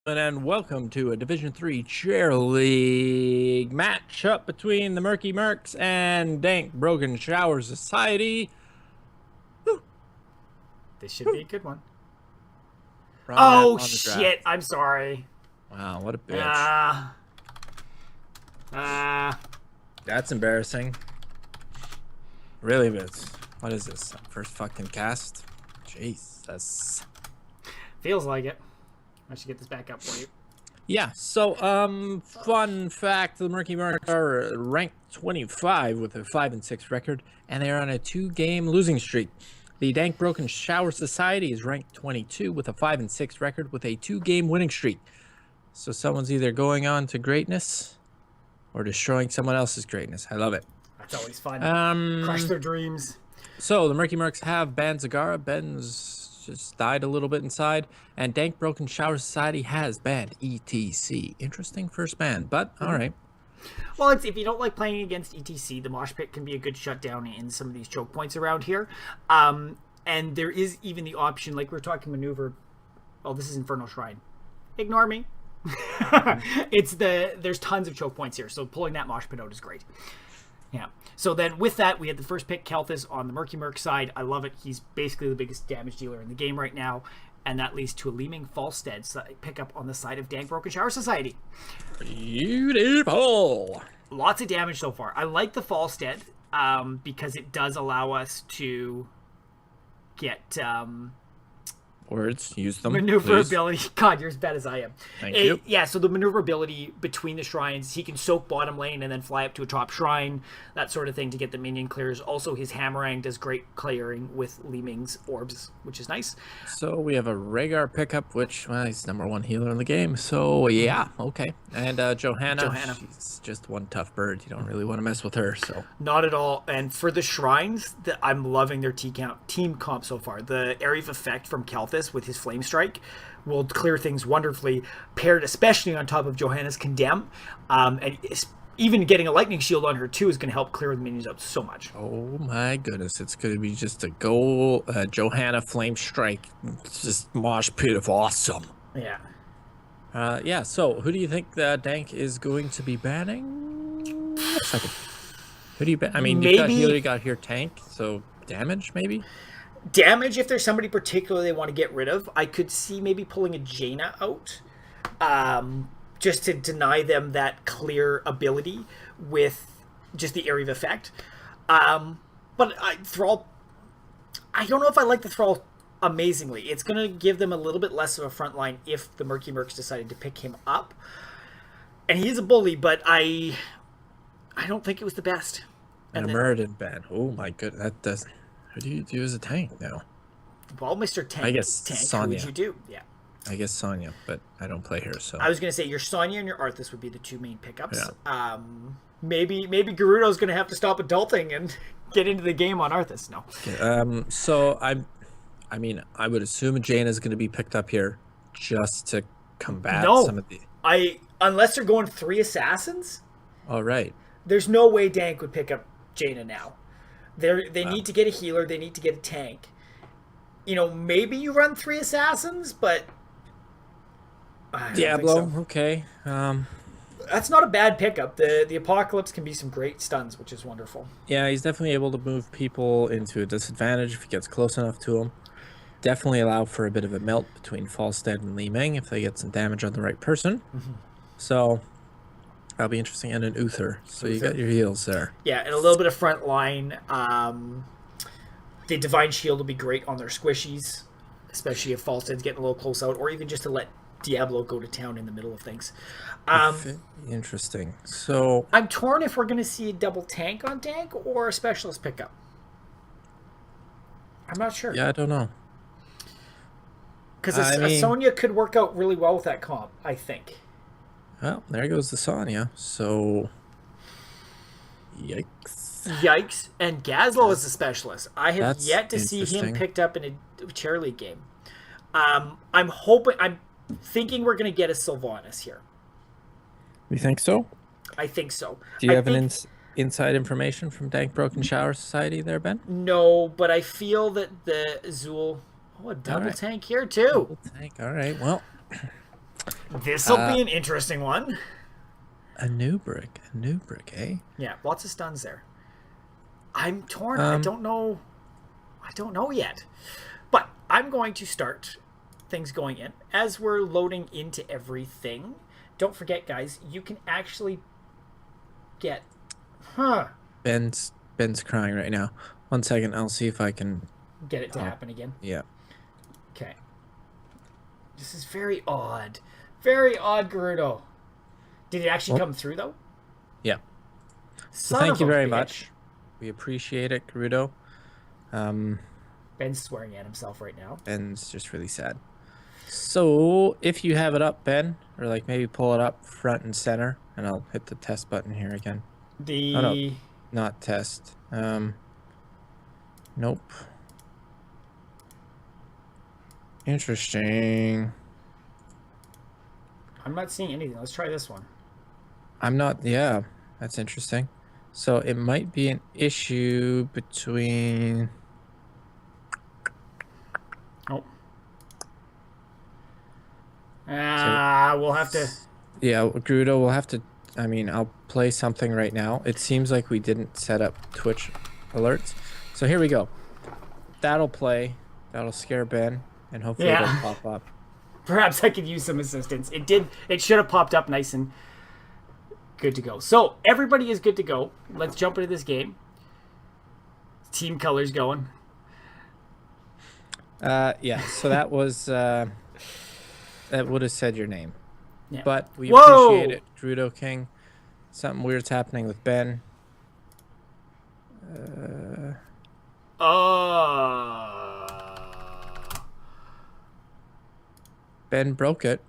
And welcome to a Division 3 Chair League matchup between the Murky Mercs and Dank Broken Shower Society. This should be a good one. Oh, shit. I'm sorry. Wow, what a bitch. That's embarrassing. Really, but what is this? First fucking cast? Jesus. Feels like it. I should get this back up for you. Yeah, so, fun fact, the Murky Mercs are ranked 25 with a 5-6 record, and they are on a 2-game losing streak. The Dank Broken Shower Society is ranked 22 with a 5-6 record with a 2-game winning streak. So someone's either going on to greatness or destroying someone else's greatness. I love it. That's always fun. Crush their dreams. So the Murky Mercs have banned Zagara. Ben's just died a little bit inside. And Dank Broken Shower Society has banned ETC. Interesting first ban, but all right. Well, if you don't like playing against ETC, the mosh pit can be a good shutdown in some of these choke points around here. And there is even the option, like we're talking maneuver. Oh, this is Infernal Shrine. Ignore me. There's tons of choke points here, so pulling that mosh pit out is great. Yeah. So then with that, we had the first pick, Kelthus, on the Murky Merc side. I love it. He's basically the biggest damage dealer in the game right now. And that leads to a Leeming Falstead pickup on the side of Dank Broken Shower Society. Beautiful. Lots of damage so far. I like the Falstead because it does allow us to get... Words, use them. Maneuverability. Please. God, you're as bad as I am. Thank you. Yeah, so the maneuverability between the shrines, he can soak bottom lane and then fly up to a top shrine, that sort of thing to get the minion clears. Also, his Hammerang does great clearing with Leeming's orbs, which is nice. So we have a Rhaegar pickup, which, well, he's #1 healer in the game. So, yeah, okay. And Johanna, she's just one tough bird. You don't really want to mess with her, so. Not at all. And for the shrines, I'm loving their team comp so far. The Area of Effect from Kelthus with his Flame Strike will clear things wonderfully, paired especially on top of Johanna's Condemn, and even getting a Lightning Shield on her too is going to help clear the minions out so much. Oh my goodness, it's going to be just a Johanna Flame Strike, it's just mosh pit of awesome. Yeah. Yeah, so who do you think Dank is going to be banning? A second. Who do you ban? I mean, you've got healer, you got here tank, so damage maybe? Damage, if there's somebody particular they want to get rid of, I could see maybe pulling a Jaina out, just to deny them that clear ability with just the Area of Effect. But Thrall, I don't know if I like the Thrall amazingly. It's going to give them a little bit less of a front line if the Murky Mercs decided to pick him up. And he is a bully, but I don't think it was the best. And a Muradin ban. Oh my goodness, that doesn't... Who do you do as a tank now? Well, Mr. Tank. I guess Sonya. Who would you do? Yeah. I guess Sonya, but I don't play her, so. I was going to say your Sonya and your Arthas would be the two main pickups. Yeah. Maybe Gerudo's going to have to stop adulting and get into the game on Arthas. No. Okay, so I mean, I would assume Jaina is going to be picked up here just to combat some of the... Unless they're going 3 assassins. All right. There's no way Dank would pick up Jaina now. They need to get a healer. They need to get a tank. You know, maybe you run 3 assassins, but Diablo. So. Okay. That's not a bad pickup. The Apocalypse can be some great stuns, which is wonderful. Yeah, he's definitely able to move people into a disadvantage if he gets close enough to them. Definitely allow for a bit of a melt between Falstead and Leeming if they get some damage on the right person. Mm-hmm. So that'll be interesting. And an Uther. So you got your heals there. Yeah, and a little bit of front line. The Divine Shield will be great on their squishies, especially if Falstead's getting a little close out, or even just to let Diablo go to town in the middle of things. Interesting. So I'm torn if we're going to see a double tank on Dank or a specialist pickup. I'm not sure. Yeah, I don't know. Because a Sonya could work out really well with that comp, I think. Well, there goes the Sonya. So, yikes. Yikes. And Gazlo is a specialist. I have yet to see him picked up in a Chair League game. I'm thinking we're going to get a Sylvanas here. You think so? I think so. Do you have inside information from Dank Broken Shower Society there, Ben? No, but I feel that the Zool... Oh, a double tank here, too. Double tank. All right. Well, This'll be an interesting one. A new brick, eh? Yeah, lots of stuns there. I'm torn. I don't know yet. But I'm going to start things going in. As we're loading into everything, don't forget, guys, you can actually get... Ben's crying right now. 1 second, I'll see if I can... Get it to happen again? Yeah. Okay. This is very odd. Very odd, Gerudo. Did it actually come through, though? Yeah. So thank you very much. We appreciate it, Gerudo. Ben's swearing at himself right now. Ben's just really sad. So, if you have it up, Ben, or like maybe pull it up front and center, and I'll hit the test button here again. Oh, no, not test. Nope. Interesting. I'm not seeing anything. Let's try this one. I'm not... Yeah, that's interesting. So it might be an issue between... Oh. We'll have to... Yeah, Gerudo, we'll have to... I mean, I'll play something right now. It seems like we didn't set up Twitch alerts. So here we go. That'll play. That'll scare Ben. And hopefully it'll pop up. Perhaps I could use some assistance. It did. It should have popped up nice and good to go. So everybody is good to go. Let's jump into this game. Team colors going. Yeah. So that was that would have said your name. Yeah. But we Whoa! appreciate it, Gerudo King. Something weird's happening with Ben. Ben broke it.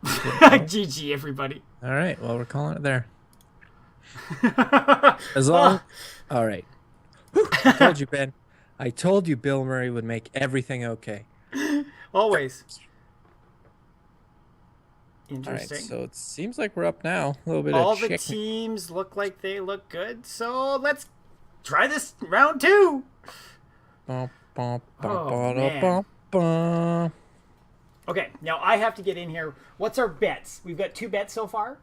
GG, everybody. All right. Well, we're calling it there. As long... All right. I told you, Ben. I told you Bill Murray would make everything okay. Always. Interesting. All right, so it seems like we're up now. A little bit All of the teams look like they look good. So let's try this round 2. Okay, now I have to get in here. What's our bets? We've got 2 bets so far.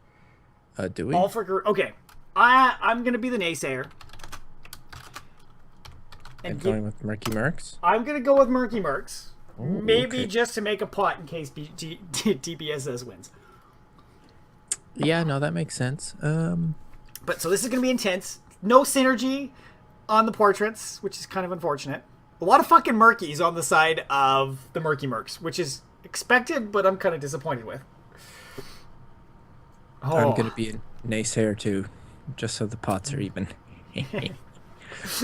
Do we? All for... Okay. I'm going to be the naysayer. And going with Murky Mercs? I'm going to go with Murky Mercs. Ooh, maybe okay. just to make a pot in case DBSS wins. Yeah, no, that makes sense. But so this is going to be intense. No synergy on the portraits, which is kind of unfortunate. A lot of fucking Murkies on the side of the Murky Mercs, which is expected, but I'm kind of disappointed with. Oh. I'm going to be a naysayer too, just so the pots are even.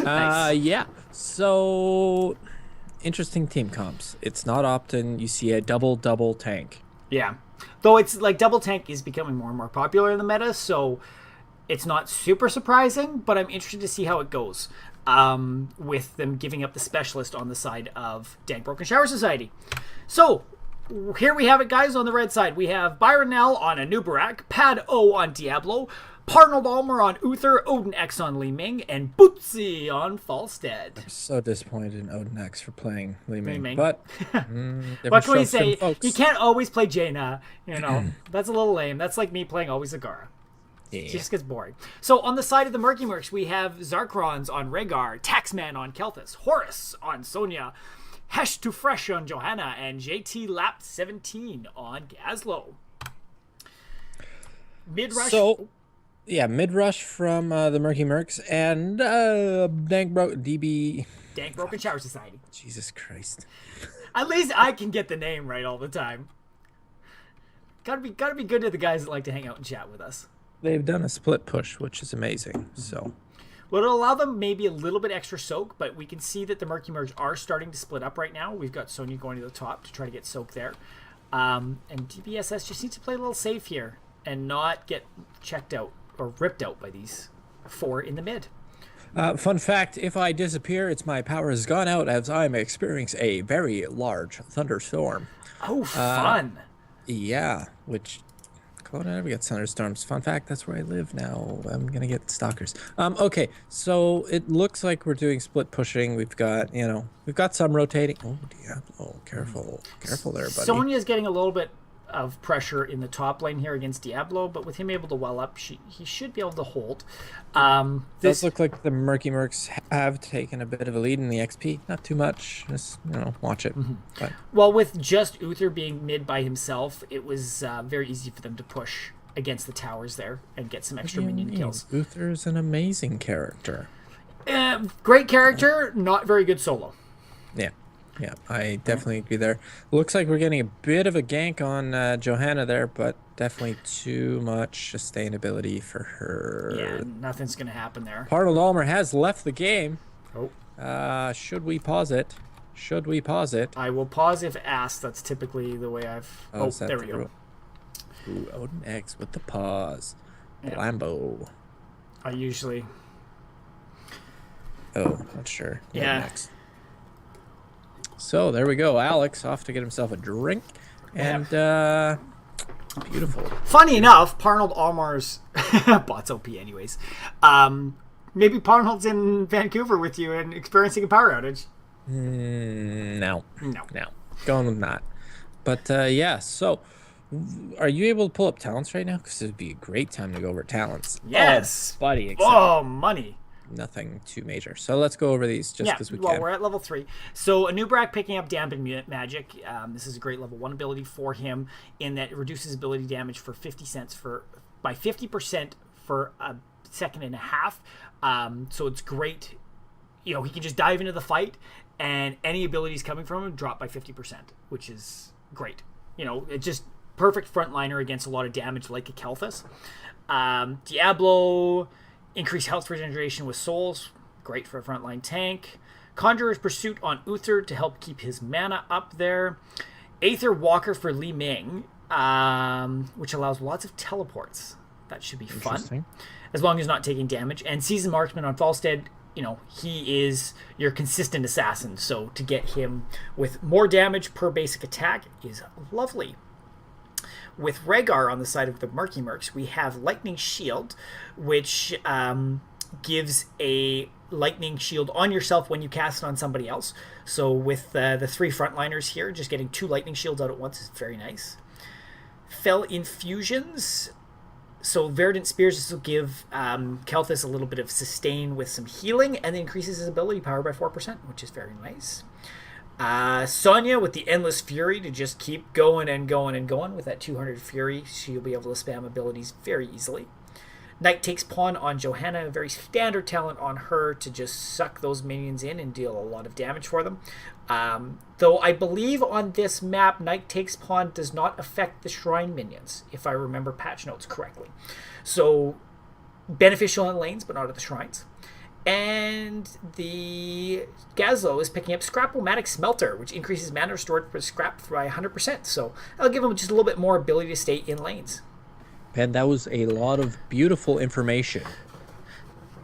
Nice. Yeah, so interesting team comps. It's not often you see a double tank. Yeah, though it's like double tank is becoming more and more popular in the meta, so it's not super surprising, but I'm interested to see how it goes with them giving up the specialist on the side of Dank Broken Shower Society. So here we have it, guys. On the red side, we have Byron Nell on Anubarak, Pad O on Diablo, Parnold Almer on Uther, Odin X on Li Ming, and Bootsy on Falstead. I'm so disappointed in Odin X for playing Li Ming. But what can we say? You can't always play Jaina. You know, that's a little lame. That's like me playing always Zagara. Yeah. It just gets boring. So on the side of the Murky Mercs, we have Zarkrons on Rhaegar, Taxman on Kelthus, Horus on Sonya, Hesh to Fresh on Johanna, and JT Lap 17 on Gazlo. Mid-rush. So, yeah, mid-rush from the Murky Mercs and Dank Broken Shower Society. Jesus Christ. At least I can get the name right all the time. Gotta be good to the guys that like to hang out and chat with us. They've done a split push, which is amazing. So, well, it'll allow them maybe a little bit extra soak, but we can see that the Murky Mercs are starting to split up right now. We've got Sonya going to the top to try to get soak there. And DBSS just needs to play a little safe here and not get checked out or ripped out by these 4 in the mid. Fun fact, if I disappear, it's my power has gone out as I'm experiencing a very large thunderstorm. Oh, fun. Yeah, which Oh, no, we got thunderstorms. Fun fact, that's where I live now. I'm gonna get stalkers. Okay, so it looks like we're doing split pushing. We've got, we've got some rotating. Oh, Diablo, careful there, buddy. Sonya's getting a little bit of pressure in the top lane here against Diablo, but with him able to well up, he should be able to hold. Does look like the Murky Mercs have taken a bit of a lead in the XP. Not too much. Just, watch it. But. Well, with just Uther being mid by himself, it was very easy for them to push against the towers there and get some extra minion kills. Uther's an amazing character. Great character, not very good solo. Yeah, I definitely agree there. Looks like we're getting a bit of a gank on Johanna there, but definitely too much sustainability for her. Yeah, nothing's going to happen there. Arnold Almer has left the game. Oh. Should we pause it? I will pause if asked. That's typically the way I've... Oh, there we go. Ooh, Odin X with the pause. Yeah. Lambo. I usually... Oh, not sure. Yeah. Odin X. So there we go. Alex off to get himself a drink. And beautiful. Funny enough, Parnold Almar's bot's OP anyways. Maybe Parnold's in Vancouver with you and experiencing a power outage. No. Going with that. But yeah, so are you able to pull up talents right now? Because it would be a great time to go over talents. Yes. Oh, buddy. Money. Nothing too major. So let's go over these just because we can. Well, we're at level 3. So Anubrak picking up Dampen Magic. This is a great level 1 ability for him in that it reduces ability damage for 50 cents by 50% for a second and a half. So it's great. He can just dive into the fight and any abilities coming from him drop by 50%, which is great. It's just perfect frontliner against a lot of damage like a Kelthus. Diablo... Increased health regeneration with souls. Great for a frontline tank. Conjurer's Pursuit on Uther to help keep his mana up there. Aether Walker for Li Ming, which allows lots of teleports. That should be fun. As long as not taking damage. And Seasoned Marksman on Falstead, he is your consistent assassin. So to get him with more damage per basic attack is lovely. With Rhaegar on the side of the Murky Mercs, we have Lightning Shield, which gives a lightning shield on yourself when you cast it on somebody else. So with the 3 frontliners here, just getting 2 lightning shields out at once is very nice. Fell Infusions. So Verdant Spears, this will give Kelthus a little bit of sustain with some healing, and then increases his ability power by 4%, which is very nice. Sonya with the Endless Fury to just keep going and going and going. With that 200 Fury, she'll be able to spam abilities very easily. Knight Takes Pawn on Johanna, a very standard talent on her to just suck those minions in and deal a lot of damage for them. Though I believe on this map, Knight Takes Pawn does not affect the Shrine minions, if I remember patch notes correctly. So, beneficial in lanes, but not at the Shrines. And the Gazlo is picking up Scrap-O-Matic Smelter, which increases mana stored for scrap by 100%. So that'll give him just a little bit more ability to stay in lanes. And that was a lot of beautiful information.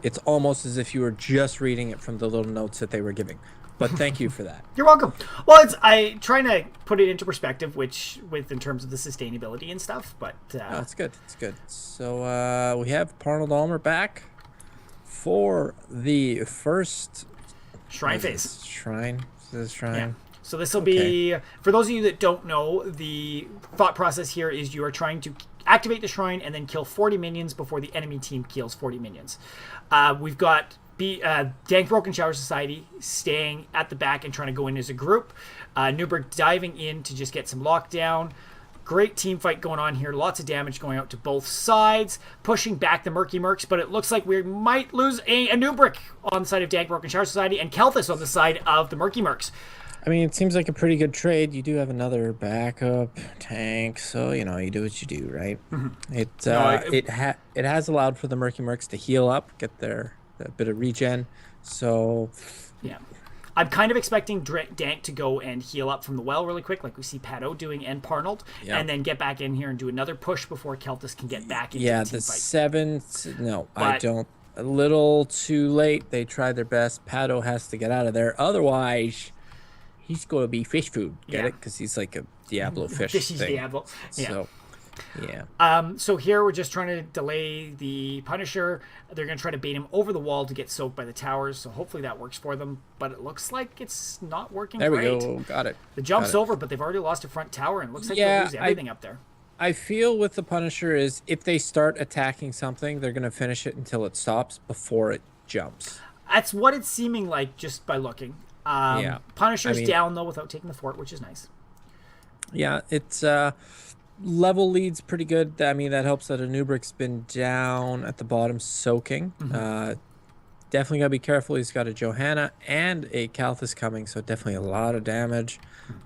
It's almost as if you were just reading it from the little notes that they were giving. But thank you for that. You're welcome. Well, I trying to put it into perspective, in terms of the sustainability and stuff. But it's good. It's good. So we have Parnold Almer back for the first Shrine phase. Shrine. Yeah. So this will be, for those of you that don't know, the thought process here is you are trying to activate the Shrine and then kill 40 minions before the enemy team kills 40 minions. We've got Dank Broken Shower Society staying at the back and trying to go in as a group. Newberg diving in to just get some lockdown. Great team fight going on here. Lots of damage going out to both sides. Pushing back the Murky Mercs, but it looks like we might lose a Newbrick on the side of Dank Broken Shower Society and Kelthus on the side of the Murky Mercs. I mean, it seems like a pretty good trade. You do have another backup tank, so you do what you do, right? Mm-hmm. It has allowed for the Murky Mercs to heal up, get a bit of regen. So yeah, I'm kind of expecting Dank to go and heal up from the well really quick, like we see Pato doing and Parnold, and then get back in here and do another push before Kelthus can get back into the team fight. 7th. No, I don't. A little too late. They tried their best. Pato has to get out of there, otherwise he's going to be fish food. Get it? Because he's like a Diablo fish Fishy thing. Diablo. Yeah. So Yeah. So here we're just trying to delay the Punisher. They're going to try to bait him over the wall to get soaked by the towers. So hopefully that works for them. But it looks like it's not working There we great. go. Got it. The jump's over, but they've already lost a front tower, and it looks like they'll lose everything up there. I feel with the Punisher is if they start attacking something, they're going to finish it until it stops before it jumps. That's what it's seeming like just by looking. Punisher's down, though, without taking the fort, which is nice. Yeah, it's level lead's pretty good. I mean, that helps that Anubric's been down at the bottom soaking. Definitely got to be careful. He's got a Johanna and a Kalthus coming, so definitely a lot of damage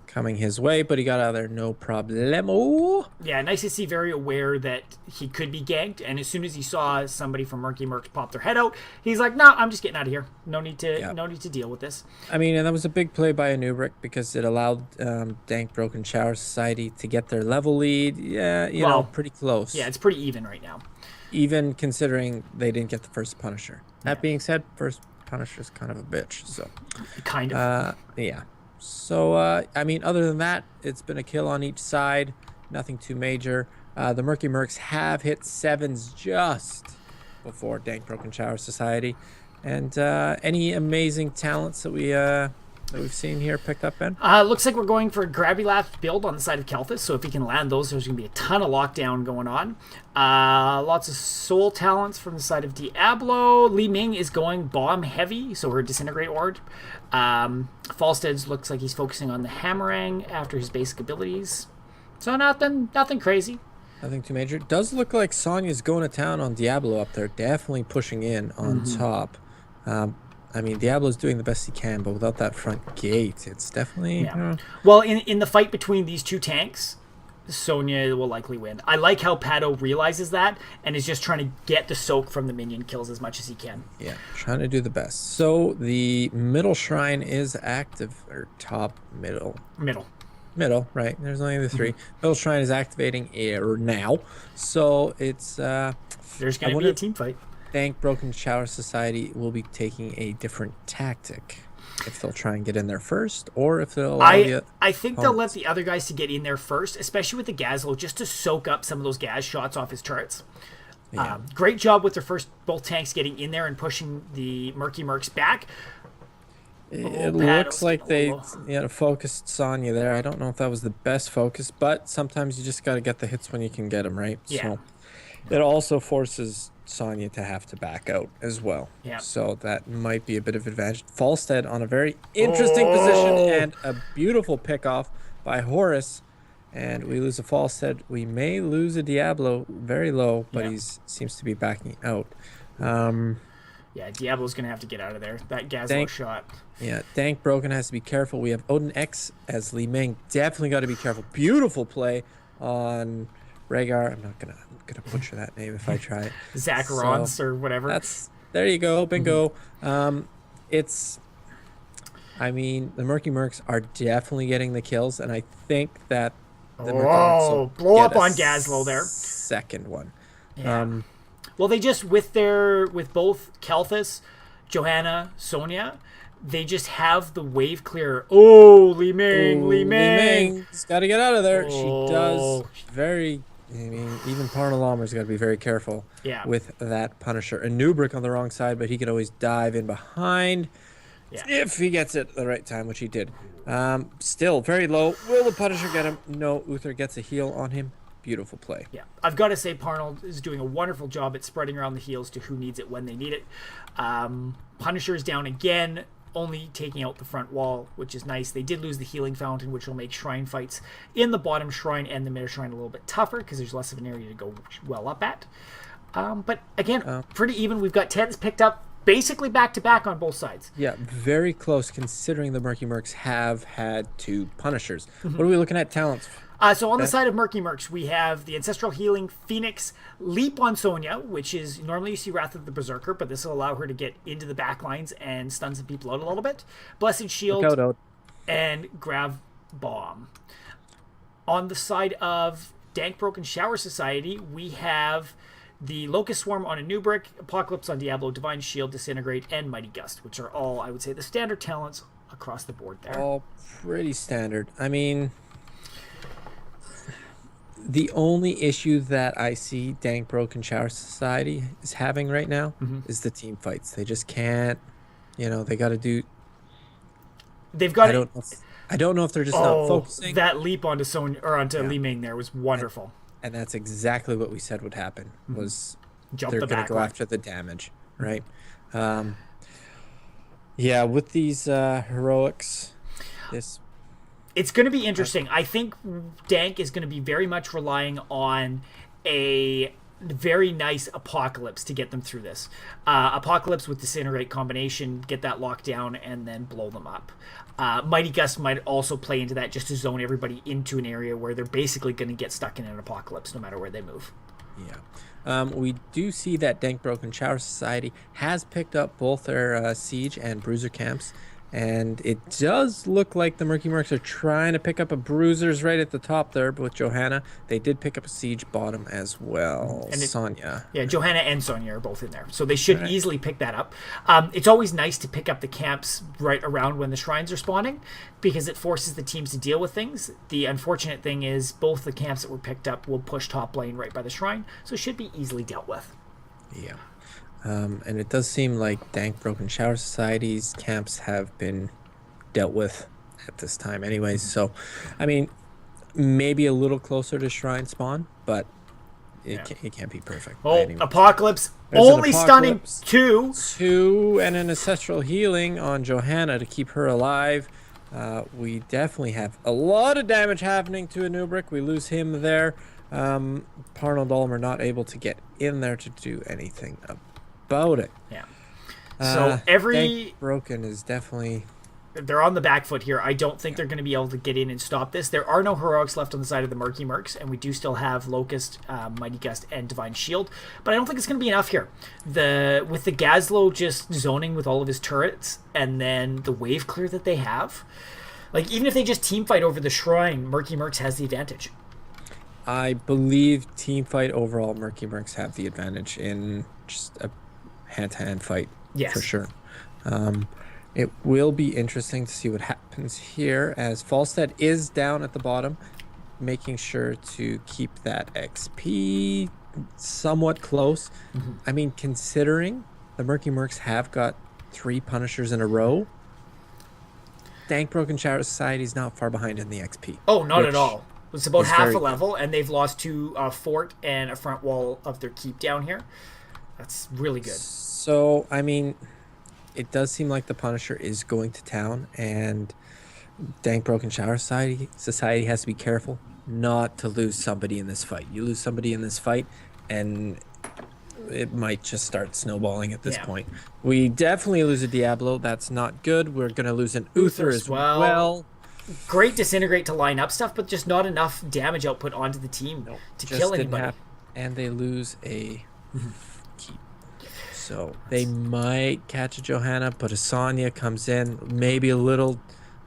coming his way, but he got out of there no problemo. Yeah, nice to see, very aware that he could be ganked, and as soon as he saw somebody from Murky Mercs pop their head out, he's like, "No, I'm just getting out of here. No need to deal with this." I mean, and that was a big play by Anubric because it allowed Dank Broken Shower Society to get their level lead. Yeah, you know, pretty close. Yeah, it's pretty even right now. Even considering they didn't get the first Punisher. That being said, first Punisher's kind of a bitch, so. Kind of. Yeah. So, I mean, other than that, it's been a kill on each side. Nothing too major. The Murky Mercs have hit 7s just before Dank Broken Shower Society. And any amazing talents that we've seen here picked up, Ben? Looks like we're going for a grabby last build on the side of Kalthus, so if he can land those, there's going to be a ton of lockdown going on. Lots of soul talents from the side of Diablo. Li Ming is going bomb heavy, so her Disintegrate Orb. Falstead's looks like he's focusing on the Hammerang after his basic abilities. So nothing crazy. Nothing too major. It does look like Sonya's going to town on Diablo up there, definitely pushing in on top. I mean, Diablo's doing the best he can, but without that front gate, it's definitely... Yeah. Well, in the fight between these two tanks, Sonya will likely win. I like how Pato realizes that and is just trying to get the soak from the minion kills as much as he can. Yeah, trying to do the best. So the middle shrine is active, or top, middle. Middle, right. There's only the three. Middle shrine is activating now. So it's... There's going to be a team fight. Dank Broken Shower Society will be taking a different tactic. If they'll try and get in there first, or if they'll allow I think they'll let the other guys to get in there first, especially with the Gazlo, just to soak up some of those gas shots off his turrets. Yeah. Great job with their both tanks getting in there and pushing the Murky Mercs back. It looks like they focused Sonya there. I don't know if that was the best focus, but sometimes you just got to get the hits when you can get them, right? Yeah. So it also forces Sonya to have to back out as well. Yeah. So that might be a bit of advantage. Falstead on a very interesting position and a beautiful pickoff by Horus. And we lose a Falstead. We may lose a Diablo very low, but he seems to be backing out. Yeah, Diablo's going to have to get out of there. That Gazlo shot. Yeah, Dank Broken has to be careful. We have Odin X as Li Ming. Definitely got to be careful. Beautiful play on Rhaegar. I'm not gonna butcher that name if I try it. Zacharons or whatever. There you go, bingo. I mean, the Murky Mercs are definitely getting the kills, and I think that the Murky Mercs will blow up on Gazlo there. Second one. Yeah. Well, they just with both Kalthus, Johanna, Sonya, they just have the wave clear. Li Ming. He's got to get out of there. She does very. I mean, even Parnalamer's got to be very careful with that Punisher. Anubric on the wrong side, but he can always dive in behind if he gets it at the right time, which he did. Still very low. Will the Punisher get him? No. Uther gets a heal on him. Beautiful play. Yeah, I've got to say Parnell is doing a wonderful job at spreading around the heals to who needs it when they need it. Punisher is down again, only taking out the front wall, which is nice. They did lose the healing fountain, which will make shrine fights in the bottom shrine and the middle shrine a little bit tougher because there's less of an area to go well up at. But again, pretty even. We've got 10s picked up basically back-to-back on both sides. Yeah, very close considering the Murky Mercs have had two Punishers. What are we looking at talents? So on the side of Murky Mercs, we have the Ancestral Healing Phoenix Leap on Sonya, which is normally you see Wrath of the Berserker, but this will allow her to get into the back lines and stun some people out a little bit. Blessed Shield and Grav Bomb. On the side of Dank Broken Shower Society, we have the Locust Swarm on Anubric, Apocalypse on Diablo, Divine Shield, Disintegrate, and Mighty Gust, which are all, I would say, the standard talents across the board there. All pretty standard. I mean, The only issue that I see Dank Broken Shower Society is having right now is the team fights. They just can't, they got to do. They've got I it. don't know. I don't know if they're just not Oh, focusing. that leap onto onto Li Ming there was wonderful. And that's exactly what we said would happen. Was Jump they're the going to back go line. after the damage, right? Yeah, with these heroics, It's going to be interesting. I think Dank is going to be very much relying on a very nice Apocalypse to get them through this. Apocalypse with Disintegrate combination, get that locked down, and then blow them up. Mighty Gust might also play into that just to zone everybody into an area where they're basically going to get stuck in an Apocalypse no matter where they move. Yeah. We do see that Dank Broken Shower Society has picked up both their Siege and Bruiser camps. And it does look like the Murky Mercs are trying to pick up a Bruisers right at the top there, but with Johanna, they did pick up a Siege bottom as well. And Sonya. Yeah, Johanna and Sonya are both in there. So they should easily pick that up. It's always nice to pick up the camps right around when the shrines are spawning because it forces the teams to deal with things. The unfortunate thing is both the camps that were picked up will push top lane right by the shrine, so it should be easily dealt with. Yeah. And it does seem like Dank Broken Shower Society's camps have been dealt with at this time anyways. So, I mean, maybe a little closer to Shrine Spawn, but it can't be perfect. Oh, Apocalypse. Only stunning 2. 2 and an Ancestral Healing on Johanna to keep her alive. We definitely have a lot of damage happening to Anubric. We lose him there. Parnell Dolmer not able to get in there to do anything about it. Yeah. So every Broken is definitely. They're on the back foot here. I don't think they're going to be able to get in and stop this. There are no heroics left on the side of the Murky Mercs, and we do still have Locust, Mighty Gust, and Divine Shield. But I don't think it's going to be enough here. With the Gazlo just zoning with all of his turrets, and then the wave clear that they have, like even if they just team fight over the shrine, Murky Mercs has the advantage. I believe team fight overall, Murky Mercs have the advantage in just a hand-to-hand fight. Yes. For sure. It will be interesting to see what happens here as Falstead is down at the bottom, making sure to keep that XP somewhat close. I mean, considering the Murky Mercs have got 3 Punishers in a row, Dank Broken Shower Society is not far behind in the XP. Oh, not at all. It's about half a level, and they've lost 2 fort and a front wall of their keep down here. That's really good. So, I mean, it does seem like the Punisher is going to town, and Dank Broken Shower Society has to be careful not to lose somebody in this fight. You lose somebody in this fight, and it might just start snowballing at this point. We definitely lose a Diablo. That's not good. We're going to lose an Uther as well. Great Disintegrate to line up stuff, but just not enough damage output onto the team to kill anybody. And they lose a keep. So they might catch a Johanna, but a Sonya comes in, maybe a little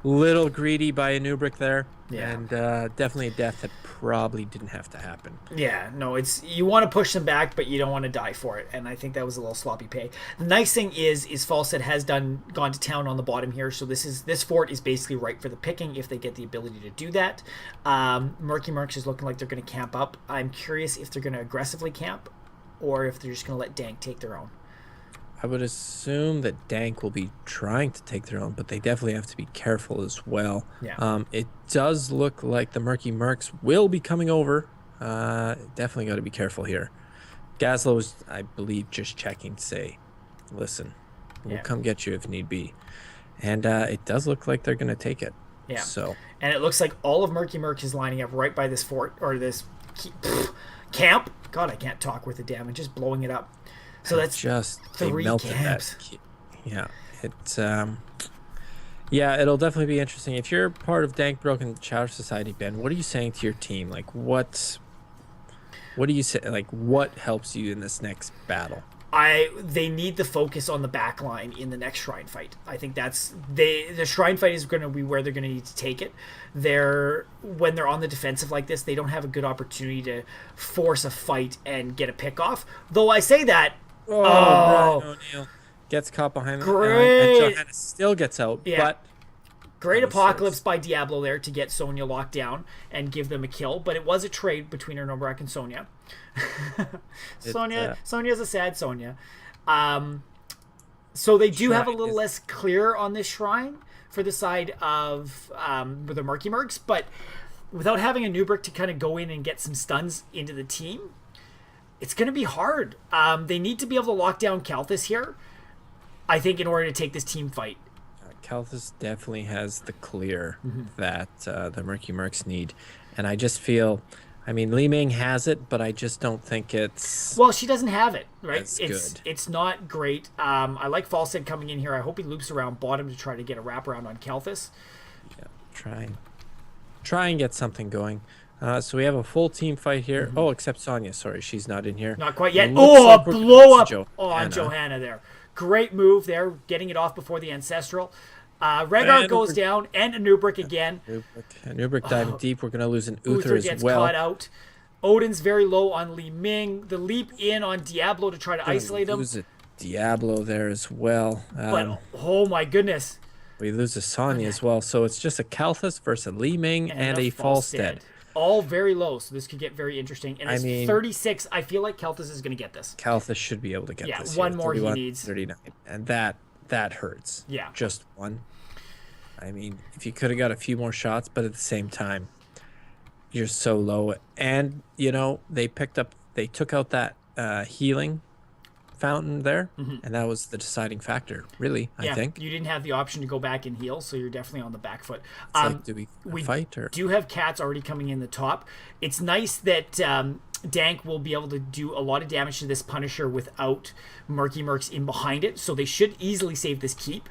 greedy by a Nubric there. Yeah. And definitely a death that probably didn't have to happen. Yeah, no, you want to push them back, but you don't want to die for it. And I think that was a little sloppy pay. The nice thing is Falstead has gone to town on the bottom here, so this fort is basically ripe for the picking if they get the ability to do that. Murky Mercs is looking like they're going to camp up. I'm curious if they're going to aggressively camp or if they're just going to let Dank take their own. I would assume that Dank will be trying to take their own, but they definitely have to be careful as well. Yeah. It does look like the Murky Mercs will be coming over. Definitely got to be careful here. Gazlo is, I believe, just checking to say, listen, we'll come get you if need be. And it does look like they're going to take it. Yeah. So. And it looks like all of Murky Mercs is lining up right by this fort, or this camp. God, I can't talk with the damage, just blowing it up. So that's just 3 camps. Yeah, it's yeah, it'll definitely be interesting. If you're part of Dank Broken Shower Society, Ben, what are you saying to your team? Like, what do you say? Like, what helps you in this next battle? They need the focus on the back line in the next shrine fight. I think the shrine fight is going to be where they're going to need to take it. When they're on the defensive like this, they don't have a good opportunity to force a fight and get a pick off. Though I say that. Brian O'Neill gets caught behind great. and Johanna still gets out, but Great Apocalypse by Diablo there to get Sonya locked down and give them a kill, but it was a trade between Ernobrak and Sonya. Sonya's a sad Sonya. So they do have a little less clear on this shrine for the side of the Murky Mercs, but without having a Nubrick to kind of go in and get some stuns into the team, it's going to be hard. They need to be able to lock down Kalthus here, I think, in order to take this team fight. Kalthus definitely has the clear that the Murky Mercs need. And I just feel, I mean, Li Ming has it, but I just don't think it's... Well, she doesn't have it, right? Good. It's not great. I like Falstead coming in here. I hope he loops around bottom to try to get a wraparound on Kalthus. Yeah, try and get something going. So we have a full team fight here. Oh, except Sonya. Sorry, she's not in here. Not quite yet. Oh, a blow up on Johanna there. Great move there, getting it off before the Ancestral. Rhaegar goes down, and a Nubrick again. Nubrick diving deep. We're going to lose an Uther as gets well. Caught out. Odin's very low on Li Ming. The leap in on Diablo to try to isolate him. Lose a Diablo there as well. But, oh my goodness. We lose a Sonya as well. So it's just a Kalthus versus a Li Ming and a Falstead. All very low, so this could get very interesting. And it's 36. I feel like Kalthus is going to get this. Kalthus should be able to get this. Yeah, one more he needs. 39. And that hurts. Yeah. Just one. I mean, if you could have got a few more shots, but at the same time, you're so low. And, you know, they took out that healing fountain there, and that was the deciding factor, really, I think. You didn't have the option to go back and heal, so you're definitely on the back foot. Like, do we fight? Or? Do have cats already coming in the top. It's nice that Dank will be able to do a lot of damage to this Punisher without Murky Mercs in behind it, so they should easily save this keep.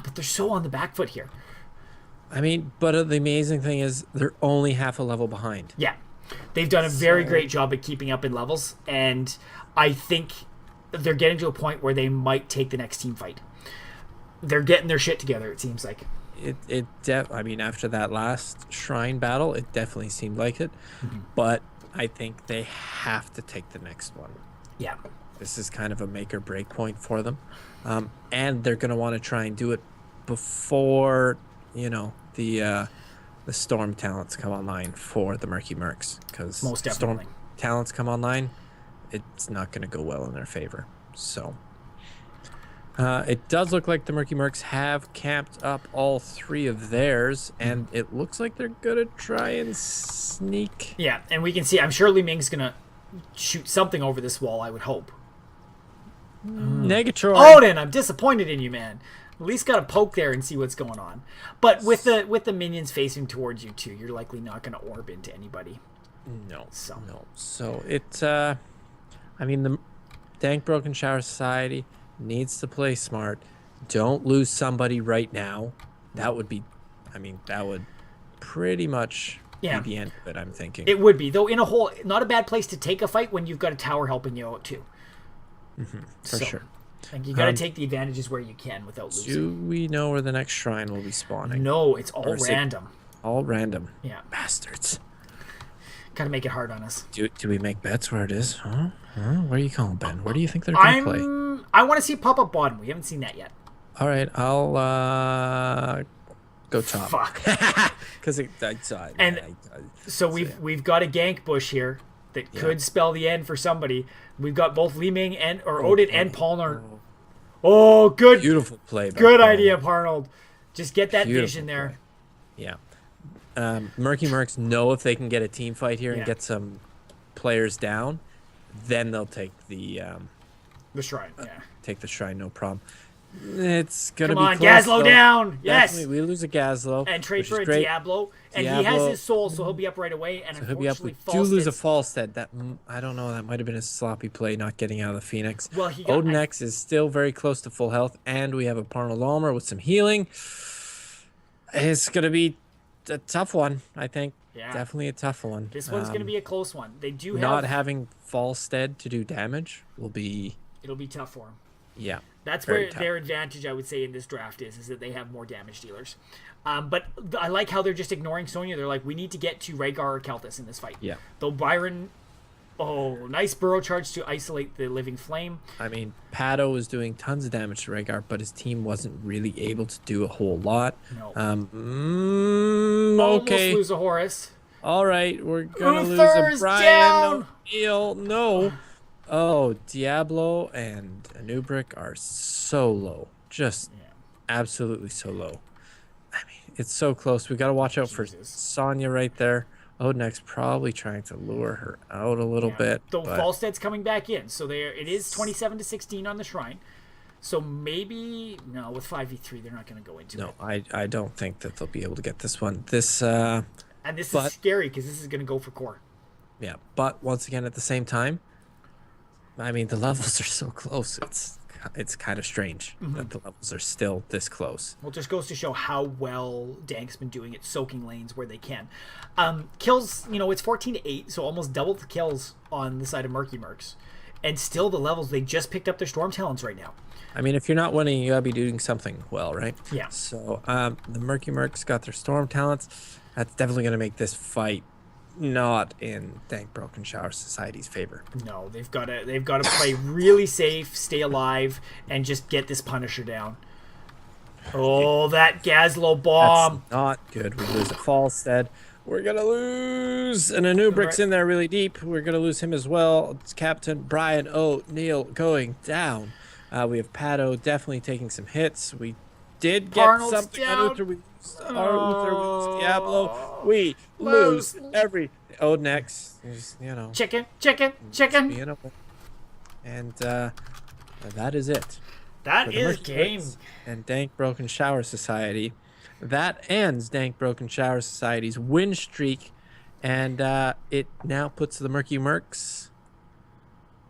But they're so on the back foot here. I mean, but the amazing thing is they're only half a level behind. Yeah. They've done a very great job at keeping up in levels, and I think they're getting to a point where they might take the next team fight. They're getting their shit together, it seems like. I mean, after that last shrine battle, it definitely seemed like it. But I think they have to take the next one. Yeah. This is kind of a make or break point for them. And they're going to want to try and do it before, you know, the Storm talents come online for the Murky Mercs. Because Storm talents come online, it's not going to go well in their favor. So it does look like the Murky Mercs have camped up all three of theirs, and it looks like they're going to try and sneak. Yeah, and we can see, I'm sure Li Ming's going to shoot something over this wall, I would hope. Negatory. Odin, I'm disappointed in you, man. At least got to poke there and see what's going on. But with the minions facing towards you too, you're likely not going to orb into anybody. No. So it's I mean, the Dank Broken Shower Society needs to play smart. Don't lose somebody right now. That would be, I mean, that would pretty much be the end of it, I'm thinking. It would be, though. In a whole, not a bad place to take a fight when you've got a tower helping you out too. For sure. Like, you got to take the advantages where you can without losing. Do we know where the next shrine will be spawning? No, it's all random. All random. Yeah. Bastards. Got to make it hard on us. Do we make bets where it is? Huh? Where are you calling, Ben? Where do you think they're going to play? I want to see it pop up bottom. We haven't seen that yet. All right, I'll go top. Fuck. Because so we've got a gank bush here that could spell the end for somebody. We've got both Li Ming or Odin and Palmer. Oh, good. Beautiful play. Good idea, Parnold. Just get that vision there. Yeah. Murky Mercs know if they can get a team fight here and get some players down, then they'll take the shrine. Take the shrine, no problem. It's gonna Come be on, close, Gazlo down. Yes. Definitely. We lose a Gazlo and trade for a Diablo, and he has his soul, so he'll be up right away. And unfortunately, we do lose a Falstead. That I don't know. That might have been a sloppy play, not getting out of the Phoenix. Well, Odin X is still very close to full health, and we have a Parnold Almer with some healing. It's gonna be a tough one, I think. Yeah. Definitely a tough one. This one's going to be a close one. They do have... Not having Falstead to do damage will be... It'll be tough for them. Yeah. That's where their advantage, I would say, in this draft is that they have more damage dealers. But I like how they're just ignoring Sonya. They're like, we need to get to Rhaegar or Kalthus in this fight. Yeah. Though Byron Oh, nice burrow charge to isolate the living flame. I mean, Pato was doing tons of damage to Rhaegar, but his team wasn't really able to do a whole lot. No. Almost Okay. lose a Horus. All right, we're gonna Uther's lose a Brian down. O'Neill. No. Oh, Diablo and Anubric are so low. Just absolutely so low. I mean, it's so close. We got to watch out for Sonya right there. Odinek's probably trying to lure her out a little bit. Though Falstead's coming back in, so it is 27-16 on the Shrine. So maybe no, with 5v3 they're not going to go into it. No, I don't think that they'll be able to get this one. This and this is scary because this is going to go for core. Yeah, but once again at the same time, I mean the levels are so close. It's kind of strange that the levels are still this close. Well, it just goes to show how well Dank's been doing at soaking lanes where they can. Kills, it's 14-8, so almost double the kills on the side of Murky Mercs. And still the levels, they just picked up their Storm Talons right now. I mean, if you're not winning, you gotta be doing something well, right? Yeah. So the Murky Mercs got their Storm Talents. That's definitely gonna make this fight not in Dank Broken Shower Society's favor. No, they've got to play really safe, stay alive, and just get this Punisher down. Oh, that Gazlo bomb! That's not good. We lose a Falstead. We're gonna lose, and Anubric's in there really deep. We're gonna lose him as well. It's Captain Brian O'Neill going down. We have Pato definitely taking some hits. We did get Arnold's something down. on Uther. Uther with Diablo. We lose every Odnex. Chicken. And that is it. That is game. And Dank Broken Shower Society. That ends Dank Broken Shower Society's win streak, and it now puts the Murky Mercs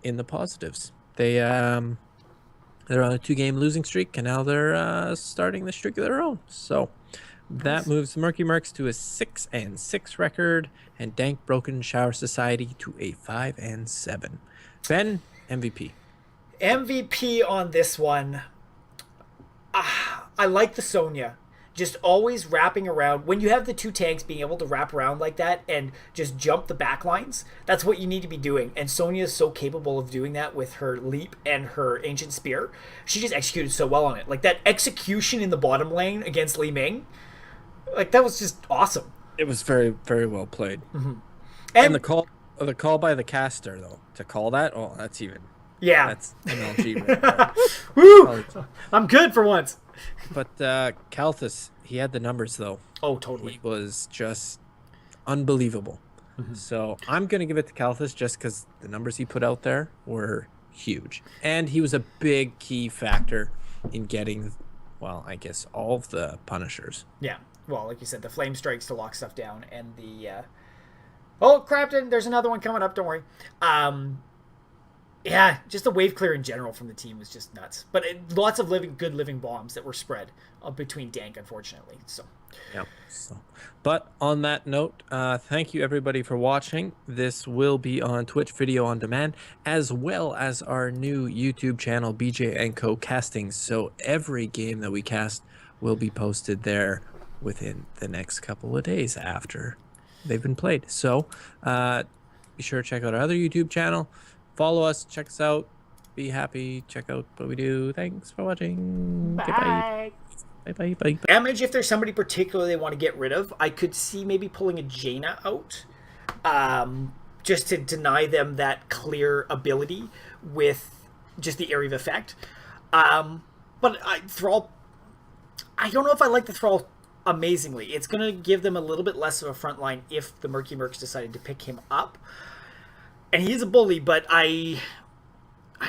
in the positives. They're on a 2-game losing streak, and now they're starting the streak of their own. So that moves the Murky Mercs to a 6-6 record, and Dank Broken Shower Society to a 5-7. Ben, MVP. MVP on this one. I like the Sonya. Just always wrapping around. When you have the two tanks being able to wrap around like that and just jump the back lines, that's what you need to be doing. And Sonya is so capable of doing that with her leap and her ancient spear. She just executed so well on it. Like that execution in the bottom lane against Li Ming, like that was just awesome. It was very, very well played. And the call by the caster though, to call that, that's even. Yeah. That's MLG right there. Woo! I'm good for once. But Kalthus, he had the numbers though. Oh, totally. He was just unbelievable. So I'm going to give it to Kalthus just because the numbers he put out there were huge. And he was a big key factor in getting, well, I guess all of the Punishers. Yeah. Well, like you said, the flame strikes to lock stuff down and the... Oh, Crafton, there's another one coming up. Don't worry. Yeah, just the wave clear in general from the team was just nuts. But lots of good living bombs that were spread between Dank, unfortunately. So. Yeah. But on that note, thank you everybody for watching. This will be on Twitch video on demand, as well as our new YouTube channel, BJ & Co. Casting. So every game that we cast will be posted there within the next couple of days after they've been played. So be sure to check out our other YouTube channel. Follow us, check us out, be happy, check out what we do. Thanks for watching. Bye. Goodbye. Bye. Damage, if there's somebody particular they want to get rid of, I could see maybe pulling a Jaina out, just to deny them that clear ability with just the area of effect. But Thrall, I don't know if I like the Thrall amazingly. It's going to give them a little bit less of a front line if the Murky Mercs decided to pick him up. And he is a bully, but I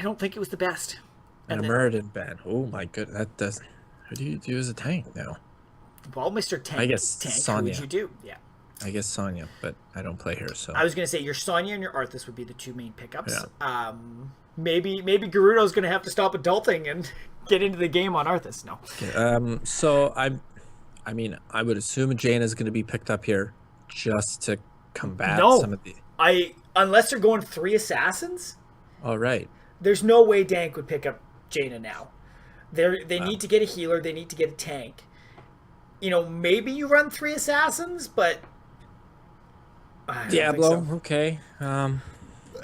don't think it was the best. And a Muradin ban. Oh my goodness, that doesn't. Who do you do as a tank now? Well, Mr. Tank. I guess Sonya. Who would you do? Yeah. I guess Sonya, but I don't play her, so. I was gonna say your Sonya and your Arthas would be the two main pickups. Yeah. Maybe Gerudo's gonna have to stop adulting and get into the game on Arthas. No. Okay, so I mean, I would assume Jaina is gonna be picked up here just to combat some of the. Unless they're going 3 assassins. Oh right. There's no way Dank would pick up Jaina now. They need to get a healer. They need to get a tank. Maybe you run 3 assassins, but Diablo. Okay.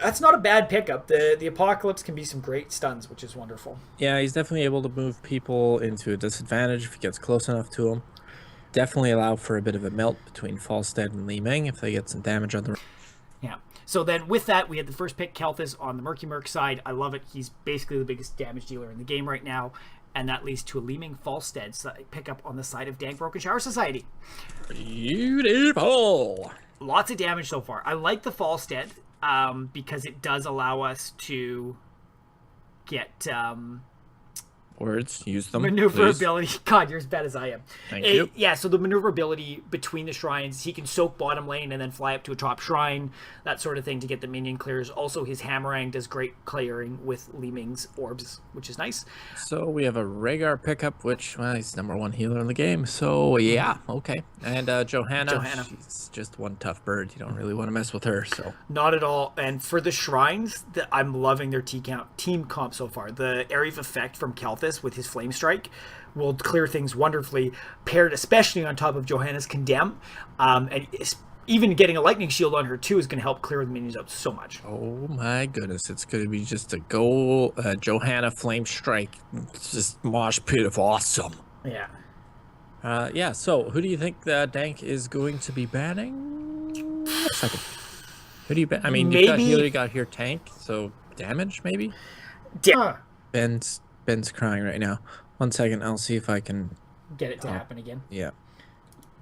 that's not a bad pickup. The Apocalypse can be some great stuns, which is wonderful. Yeah, he's definitely able to move people into a disadvantage if he gets close enough to them. Definitely allow for a bit of a melt between Falstead and Li Ming if they get some damage on the... Yeah. So then with that, we had the first pick, Kelthus, on the Murky Merc side. I love it. He's basically the biggest damage dealer in the game right now. And that leads to a Li Ming Falstead pickup on the side of Dank Broken Shower Society. Beautiful! Lots of damage so far. I like the Falstead because it does allow us to get... Words, use them. Maneuverability. Please. God, you're as bad as I am. Thank you. Yeah, so the maneuverability between the shrines, he can soak bottom lane and then fly up to a top shrine, that sort of thing to get the minion clears. Also, his Hammerang does great clearing with Li Ming's orbs, which is nice. So we have a Rhaegar pickup, which, well, he's #1 healer in the game. So, yeah, okay. And Johanna, she's just one tough bird. You don't really want to mess with her, so. Not at all. And for the shrines, I'm loving their team comp so far. The area of effect from Kelthus with his Flame Strike will clear things wonderfully, paired especially on top of Johanna's Condemn, and even getting a Lightning Shield on her too is going to help clear the minions out so much. Oh my goodness, it's going to be just a go Johanna Flame Strike. It's just mosh pit of awesome. Yeah. Yeah, so who do you think Dank is going to be banning? A second. Who do you ban? I mean, you got healer, you got here tank, so damage maybe? Ben's crying right now. 1 second, I'll see if I can... Get it to happen again? Yeah.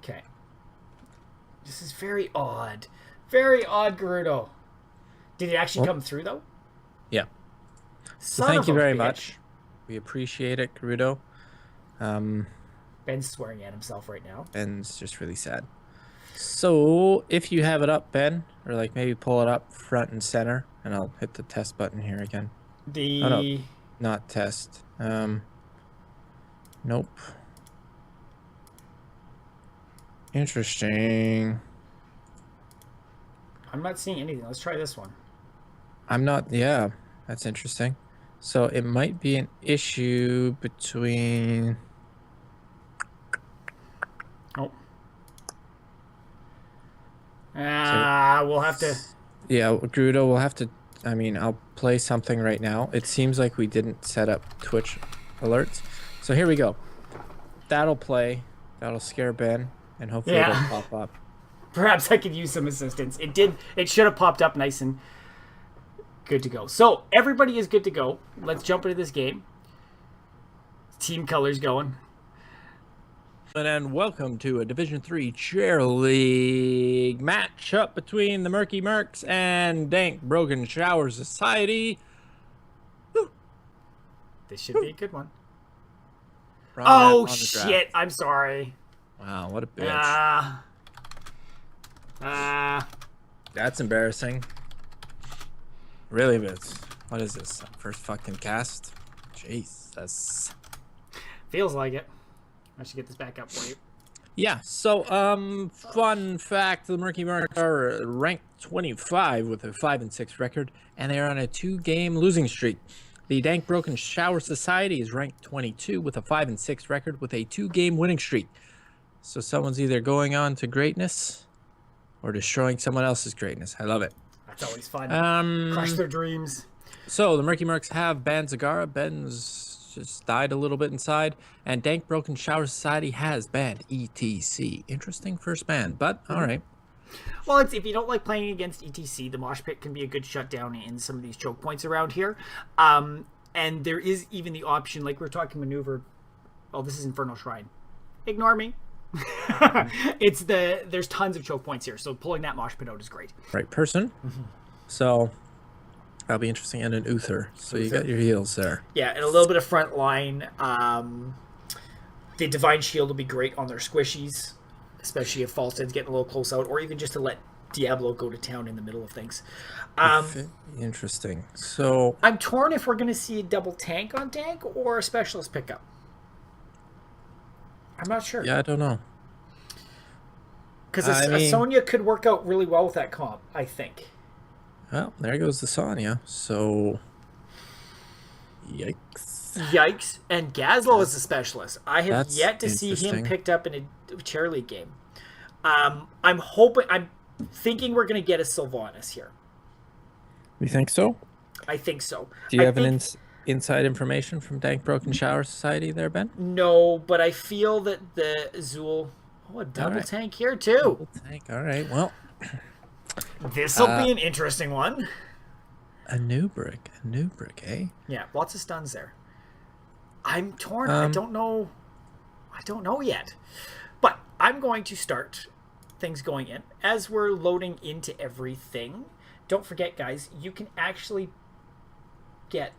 Okay. This is very odd. Very odd, Gerudo. Did it actually come through, though? Yeah. So thank you very much. We appreciate it, Gerudo. Ben's swearing at himself right now. Ben's just really sad. So, if you have it up, Ben, or like maybe pull it up front and center, and I'll hit the test button here again. The... Oh, no. Not test. Nope. Interesting. I'm not seeing anything. Let's try this one. I'm not... Yeah, that's interesting. So it might be an issue between... Oh. We'll have to... Yeah, Gerudo, we'll have to... I mean, I'll play something right now. It seems like we didn't set up Twitch alerts. So here we go. That'll play. That'll scare Ben. And hopefully it'll pop up. Perhaps I could use some assistance. It did. It should have popped up nice and good to go. So everybody is good to go. Let's jump into this game. Team colors going. And welcome to a Division 3 Chair League matchup between the Murky Mercs and Dank Broken Shower Society. Woo. This should be a good one. Oh, shit. I'm sorry. Wow, what a bitch. That's embarrassing. Really, Bits. What is this? First fucking cast? Jesus. Feels like it. I should get this back up for you. Yeah, so, fun fact, the Murky Mercs are ranked 25 with a 5-6 record, and they are on a 2-game losing streak. The Dank Broken Shower Society is ranked 22 with a 5-6 record with a 2-game winning streak. So someone's either going on to greatness or destroying someone else's greatness. I love it. That's always fun. Crush their dreams. So the Murky Mercs have banned Zagara. Ben's just died a little bit inside. And Dank Broken Shower Society has banned ETC. Interesting first ban, but all right. Well, if you don't like playing against ETC, the mosh pit can be a good shutdown in some of these choke points around here. And there is even the option, like we're talking maneuver. Oh, this is Infernal Shrine. Ignore me. There's tons of choke points here, so pulling that mosh pit out is great. Right person. So that'll be interesting. And an Uther. So you got your heals there. Yeah, and a little bit of front line. The Divine Shield will be great on their squishies, especially if Falstead's getting a little close out, or even just to let Diablo go to town in the middle of things. Interesting. So I'm torn if we're going to see a double tank on Dank or a specialist pickup. I'm not sure. Yeah, I don't know. Because a Sonya could work out really well with that comp, I think. Well, there goes the Sonya. So, yikes. Yikes. And Gazlo is a specialist. I have yet to see him picked up in a Chair League game. I'm thinking we're going to get a Sylvanas here. You think so? I think so. Do you I have think, inside information from Dank Broken Shower Society there, Ben? no, but I feel that the Zool. Oh, a double right. tank here too. Double tank. All right. Well, This will be an interesting one. a new brick, eh? Yeah, lots of stuns there. I'm torn. I don't know. I don't know yet. But I'm going to start things going in. As we're loading into everything, don't forget, guys, you can actually get